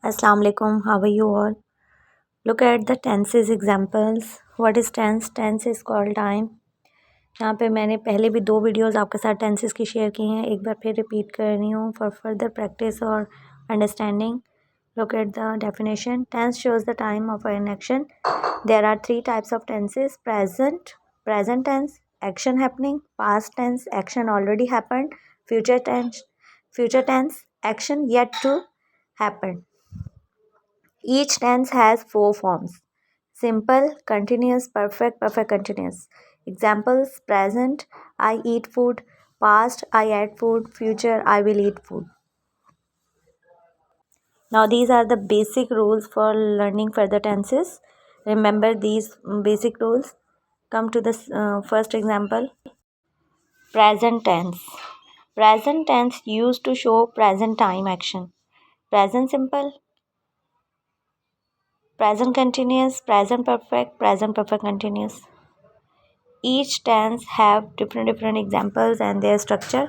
Assalamu alaikum. How are you all? Look at the tenses examples. What is tense? Tense is called time. यहाँ पे मैंने पहले भी 2 videos आपके साथ टेंसेस की शेयर की हैं. एक बार फिर रिपीट कर रही हूँ फॉर फर्दर प्रैक्टिस और understanding. Look at the definition. Tense shows the time of an action. There are 3 types of tenses: present tense, action happening; past tense, action already happened; future tense, action yet to happen. Each tense has 4 forms: simple, continuous, perfect, perfect continuous. Examples: present, I eat food; past, I ate food; future, I will eat food. Now these are the basic rules for learning further tenses. Remember these basic rules. Come to the first example. Present tense. Present tense used to show present time action. Present simple, present continuous, present perfect continuous. Each tense have different examples and their structure.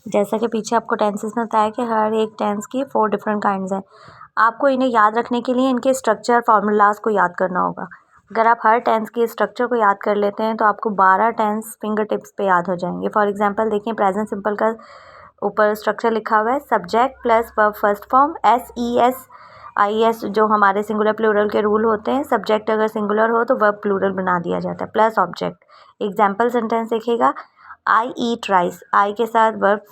जैसा कि पीछे आपको tenses में बताया कि हर एक tense की 4 different kinds हैं. आपको इन्हें याद रखने के लिए इनके स्ट्रक्चर फार्मूलाज को याद करना होगा. अगर आप हर टेंस के स्ट्रक्चर को याद कर लेते हैं तो आपको 12 टेंस फिंगर टिप्स पे याद हो जाएंगे. फॉर एग्जांपल देखिए, प्रेजेंट सिंपल का ऊपर स्ट्रक्चर लिखा हुआ है: subject plus verb first form, SES जो हमारे सिंगुलर प्लूरल के रूल होते हैं. सब्जेक्ट अगर सिंगुलर हो तो वर्ब प्लूरल बना दिया जाता है, प्लस ऑब्जेक्ट. एग्जाम्पल सेंटेंस देखिएगा: आई ईट राइस. आई के साथ वर्ब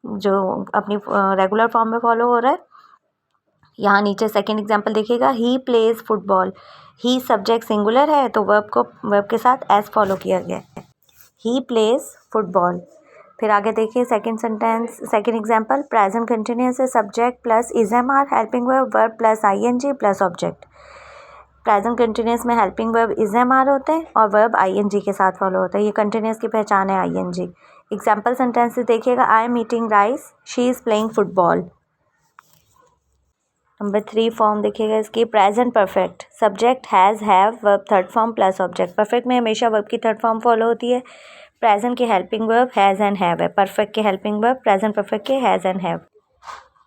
जो अपनी रेगुलर फॉर्म में फॉलो हो रहा है. यहाँ नीचे सेकंड एग्जांपल देखिएगा: ही प्लेज फुटबॉल. ही सब्जेक्ट सिंगुलर है तो वर्ब के साथ एस फॉलो किया गया है. He plays football. फिर आगे देखिए सेकंड एग्जांपल: प्रेजेंट कंटिन्यूअस है, subject plus is am are, helping verb plus ING plus object. Present continuous में helping verb is am are होते हैं और वर्ब ING के साथ फॉलो होता है. ये कंटिन्यूअस की पहचान है, ING. एग्जाम्पल सेंटेंसेस देखिएगा: I am eating rice, she is playing football. Number 3 form देखिएगा इसकी: present perfect. Subject has, have, verb third form plus object. Perfect में हमेशा वर्ब की थर्ड फॉर्म फॉलो होती है. प्रेजेंट के helping verb has and have है. Perfect के हेल्पिंग वर्ब प्रेजेंट परफेक्ट के has and have.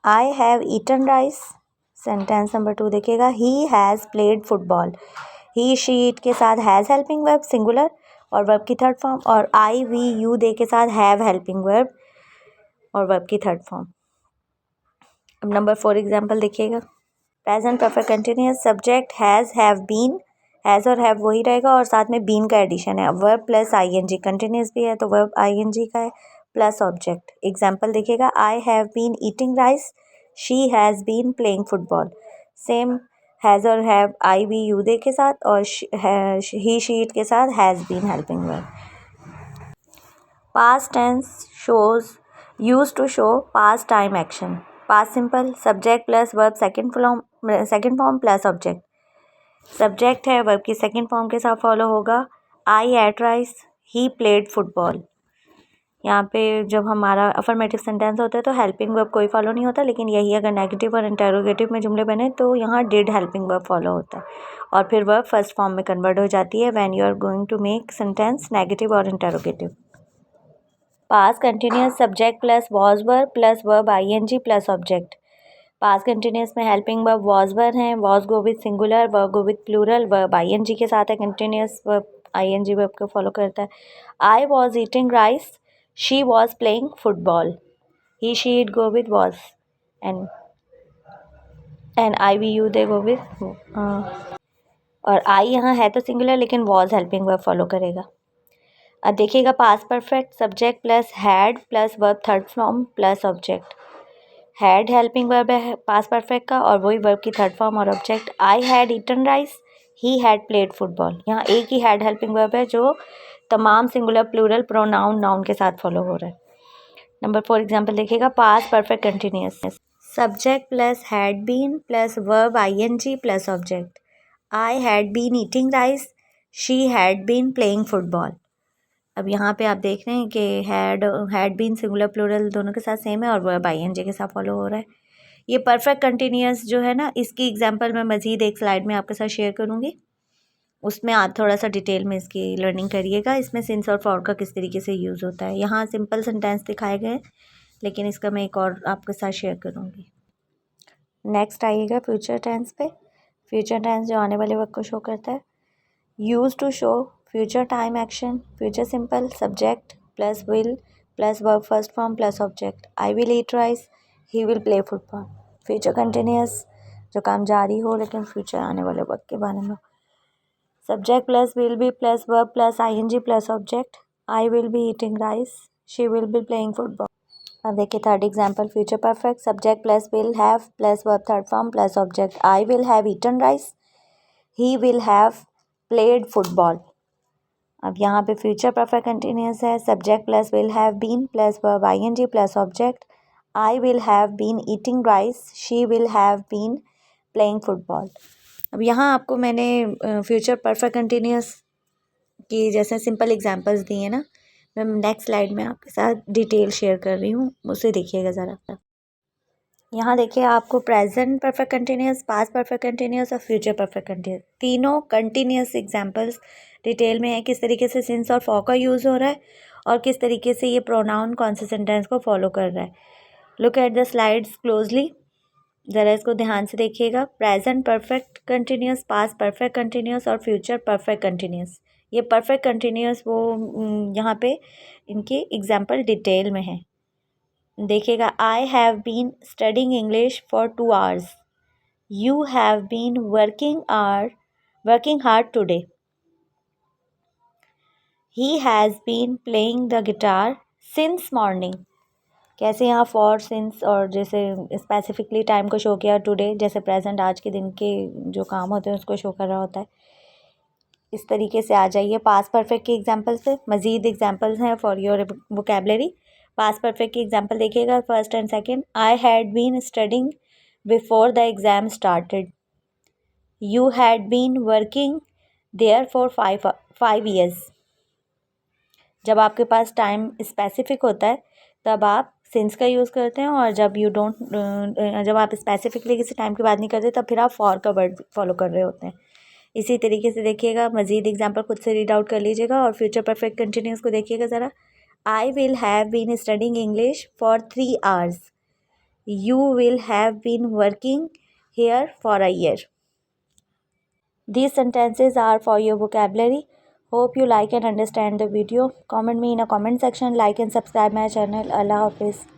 I have eaten rice. Sentence number 2 देखिएगा: he has played football. He she it के साथ हैज़ हेल्पिंग वर्ब सिंगुलर और verb की third form, और I we you they के साथ have helping verb और वर्ब की थर्ड फॉर्म. अब नंबर 4 एग्जाम्पल देखिएगा: present perfect continuous. Subject has, have, been. Has और हैव वही रहेगा और साथ में बीन का एडिशन है. Verb plus ING. कंटिन्यूअस भी है तो वर्ब ING का है प्लस ऑब्जेक्ट. एग्जाम्पल देखिएगा: I have been eating rice. She has been playing football. Same has और have I we you they के साथ और ही शी इट के साथ has been helping verb. Past tense shows used to show past time action. Past simple, subject plus verb second form plus object. Subject है, verb की second form के साथ follow होगा. I ate rice, he played football. यहाँ पे जब हमारा affirmative sentence होता है तो हेल्पिंग वर्ब कोई फॉलो नहीं होता, लेकिन यही अगर नेगेटिव और इंटरोगेटिव में जुमले बने तो यहाँ डिड हेल्पिंग वर्ब फॉलो होता है और फिर वर्ब फर्स्ट फॉर्म में कन्वर्ट हो जाती है when you are going to make sentence negative और interrogative. Past continuous. Subject plus was verb plus verb ING plus object. Past continuous में हेल्पिंग वर्ब वॉज वर्ब है. Was go with singular, verb go with plural, verb ING के साथ है. Continuous verb ING verb को follow करता है. I was eating rice, she was playing football. He she it go with was and I we you they go with, और I यहाँ है तो सिंगुलर लेकिन वॉज हेल्पिंग वर्ब फॉलो करेगा. अब देखिएगा past perfect. Subject plus had plus verb third form plus object. Had helping verb है past perfect का और वही वर्ब की थर्ड फॉर्म और object. I had eaten rice, he had played football. यहाँ एक ही हैड हेल्पिंग वर्ब है जो तमाम सिंगुलर प्लूरल प्रोनाउन नाउन के साथ फॉलो हो रहा है. नंबर 4 एग्जाम्पल देखिएगा: past perfect continuous. Subject plus had been plus verb ING plus object. I had been eating rice, she had been playing football. अब यहाँ पे आप देख रहे हैं कि हैड बीन सिंगुलर प्लूरल दोनों के साथ सेम है और वर्ब ING के साथ फॉलो हो रहा है. ये परफेक्ट कंटिन्यूअस जो है ना, इसकी एग्जांपल मैं मज़ीद एक स्लाइड में आपके साथ शेयर करूँगी. उसमें आप थोड़ा सा डिटेल में इसकी लर्निंग करिएगा. इसमें सिंस और फॉर का किस तरीके से यूज़ होता है. यहाँ सिंपल सेंटेंस दिखाए गए हैं लेकिन इसका मैं एक और आपके साथ शेयर करूँगी. नेक्स्ट आइएगा फ्यूचर टेंस पे। फ्यूचर टेंस जो आने वाले वक्त को शो करता है। Use to show future time action, future simple, subject plus will plus verb first form plus object. I will eat rice, he will play football. Future continuous जो काम जारी हो लेकिन फ्यूचर आने वाले वक्त के बारे में। Subject plus will be plus verb plus ING plus object. I will be eating rice, she will be playing football. अब देखिए third example future perfect. Subject plus will have plus verb third form plus object. I will have eaten rice, he will have played football. अब यहाँ पे future perfect continuous है। Subject plus will have been plus verb ING plus object. I will have been eating rice, she will have been playing football. अब यहाँ आपको मैंने future perfect continuous की जैसे सिंपल एग्जांपल्स दिए हैं ना, मैं नेक्स्ट स्लाइड में आपके साथ डिटेल शेयर कर रही हूँ, उसे देखिएगा ज़रा। यहाँ देखिए आपको present perfect continuous, past perfect continuous और फ्यूचर परफेक्ट कंटिन्यूस तीनों कंटिन्यूस एग्जांपल्स डिटेल में है। किस तरीके से सिंस और फॉर का यूज़ हो रहा है और किस तरीके से ये प्रोनाउन कौन से सेंटेंस को फॉलो कर रहा है। Look at the slides closely, ज़रा इसको ध्यान से देखिएगा। Present perfect continuous, past perfect continuous और फ्यूचर परफेक्ट कंटिन्यूस। ये परफेक्ट कंटिन्यूस वो यहाँ पे इनके एग्जाम्पल डिटेल में है। देखिएगा, I have been studying English for 2 hours, you have been working hard today, he has been playing the guitar since morning. कैसे यहाँ फॉर, सिंस और जैसे स्पेसिफिकली टाइम को शो किया, टुडे जैसे प्रेजेंट आज के दिन के जो काम होते हैं उसको शो कर रहा होता है। इस तरीके से आ जाइए पास्ट परफेक्ट के एग्जाम्पल से। मज़ीद एग्जाम्पल्स हैं for your vocabulary. Past perfect की एग्जाम्पल देखिएगा first and second. I had been studying before the exam started, you had been working there for 5 years। जब आपके पास टाइम स्पेसिफिक होता है तब आप सिंस का यूज़ करते हैं, और जब आप स्पेसिफिकली किसी टाइम की बात नहीं करते तब फिर आप फॉर का वर्ड फॉलो कर रहे होते हैं। इसी तरीके से देखिएगा, मज़ीद एग्जाम्पल खुद से रीड आउट कर लीजिएगा और फ्यूचर परफेक्ट कंटिन्यूस को देखिएगा ज़रा। I will have been studying English for 3 hours, you will have been working here for a year। These sentences are for your vocabulary. Hope you like and understand the video. Comment me in a comment section, like and subscribe my channel. Allah Hafiz.